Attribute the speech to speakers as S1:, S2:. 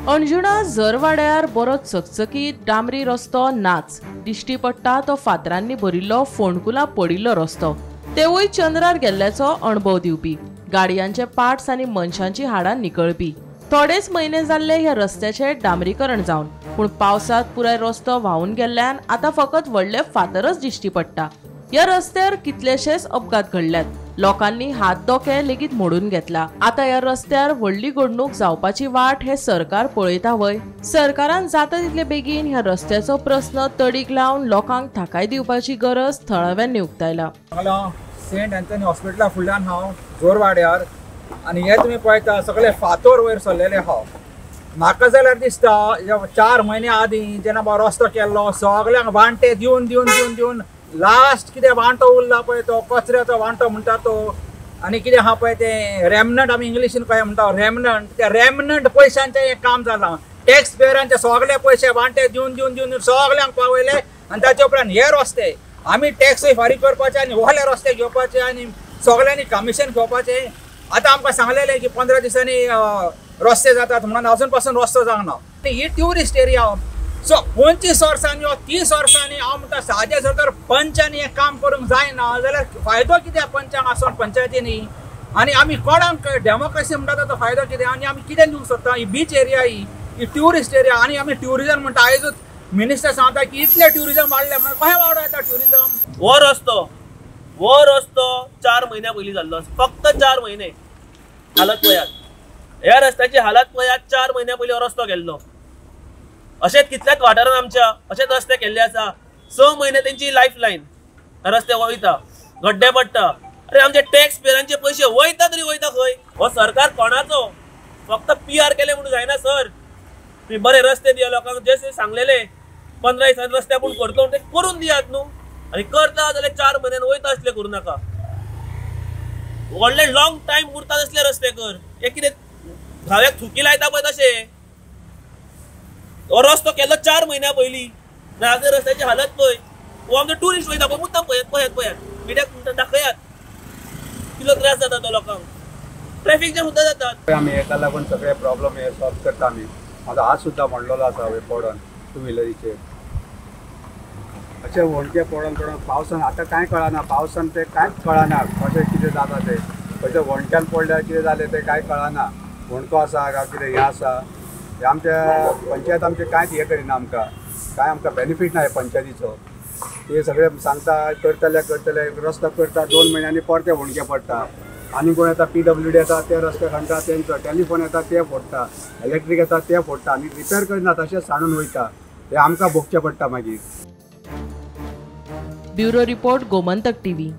S1: अंजुणा झरवाड्यार बरो चकचकीत डांबरी रस्तो नाच दिश्टी पडटा तो फातरांनी भरिल्लो फोंडकुलां पडिल्लो रस्तो, तेवूय चंद्रार गेल्ल्याचो अणभव दिवपी, गाडयांचे पार्ट्स आनी मनशांची हाडां निकळपी। थोडेच म्हयने जाल्ले ह्या रस्त्याचे डांबरीकरण जावन, पूण पावसात पुराय रस्तो व्हांवून गेल्ल्यान आतां फकत व्हडले फातरच दिश्टी पडटा। ह्या रस्त्यार कितलेशेच अपघात घडल्यात, लोकांनी हात दोके लेगीत मोडून घेतला। आता ह्या रस्त्यार व्हडली घडणूक जावपाची वाट हे सरकार पळयता वय। सरकारान जाता तितले बेगीन ह्या रस्त्याचो प्रश्न तडीक लावन लोकांक थाकाय दिवपाची गरज थळाव्यांनी उक्तायला।
S2: सेंट एंथनी हॉस्पिटला फुडल्यान हांव जोरवाड्यार आनी हे तुमी पळयता सगळे फातर वयर सरलेले हांव। म्हाका जाल्यार दिसता 4 म्हयने आदीं जेन्ना रस्तो केल्लो सगळ्यांक वांटे दिवन दिवन दिवन दिवन लास्ट कितें वांटो उरला पळय तो कचऱ्याचो वांटो म्हणटा तो, आनी कितें आहा पळय ते रेमनंट आमी इंग्लिशीन कशें म्हणटा रेमनंट, त्या रेमनंट पयशांचें एक काम जालां। टॅक्स पेयरांचे सगळे पयशे वांटे दिवन दिवन दिवन सगळ्यांक पावयले आनी ताचे उपरांत हे रस्ते आमी टॅक्सूय फारीक करपाचे आनी व्हडले रस्ते घेवपाचे आनी सगळ्यांनी कमिशन घेवपाचें। आतां आमकां सांगलेलें की 15 दिसांनी रस्ते जातात म्हणून अजून पासून रस्तो जावना। ही ट्युरिस्ट एरिया सो 25 वर्सांनी वा 30 वर्सांनी हांव म्हणटा सादे जर तर पंचांनी हें काम करूंक जायना जाल्यार फायदो कित्याक पंचांक आसून पंचायतींनी, आनी आमी कोणाक डेमोक्रेसी म्हणटा तो फायदो कितें आनी आमी कितें दिवंक सोदता। ही बीच एरिया ही ट्युरिस्ट एरिया आनी आमी ट्युरिजम म्हणटा। आयजूच मिनिस्टर सांगता की इतले ट्युरिजम वाडले म्हणून कशें वाडो येता ट्युरिजम।
S3: वो रस्तो 4 महिन्या पयलीं जाल्लो, फक्त 4 महिने। हालत पळयात, ह्या रस्त्याची हालत पळयात। 4 महिन्या पयलीं हो रस्तो गेल्लो। अशेंच कितल्याच वाठारांत आमच्या अशेच रस्ते केल्ले आसा। 6 महिने तेंची लायफ लायन रस्ते वयता, गड्डे पडटा। अरे आमचे टॅक्स पेयरांचे पयशे वयता तरी वयता खंय? हो सरकार कोणाचो? फक्त PR केले म्हणून जायना सर। तुम्ही बरे रस्ते दिया लोकांक, जे सांगलेले 15 दिसांनी रस्ते आपूण करतो ते करून दियात न्हू। आनी करता जाल्यार 4 महिन्यान वयता असले करूं नाका। व्हडले लॉंग टायम उरता तसले रस्ते कर। हे कितें घाव्याक थुकी लायता पळय तशें। हो रस्तो केल्लो 4 महिन्या पयलीं, नाजाल्यार रस्त्याची हालत पळय। हो आमचो ट्युरिस्ट वयता पळय, मुद्दाम पळयात मिडियाक दाखयात कितलो त्रास जाता तो लोकांक। ट्रॅफिक जाम सुद्दां जातात।
S4: आमी हेका लागून सगळे प्रॉब्लेम हे सॉल्व करता आमी। म्हाजो हात सुद्दां मोडलेलो आसा हांवें पडोन टू व्हिलरीचेर। अशें व्हडके पडोन पावसान आतां कांय कळना, पावसान ते कांयच कळना कशें कितें जाता तें। खंयच्या व्हडक्यान पडल्यार कितें जालें तें कांय कळना। व्हडको आसा काय कितें हें आसा हे आमच्या पंचायत आमचे कांयच हे करिना आमकां, कांय आमकां बेनिफीट ना पंचायतीचो। ते सगळे सांगता करतले रस्तो करता, 2 महिन्यांनी परते व्हडके पडटा। आनी कोण येता PWD येता ते रस्ते खणटा, तेंचो टेलिफोन येता ते फोडटा, इलेक्ट्रीक येता ते फोडटा आनी रिपेर करिना तशेंच सांडून वयता। हे आमकां भोगचें पडटा मागीर।
S1: Bureau report Gomantak TV।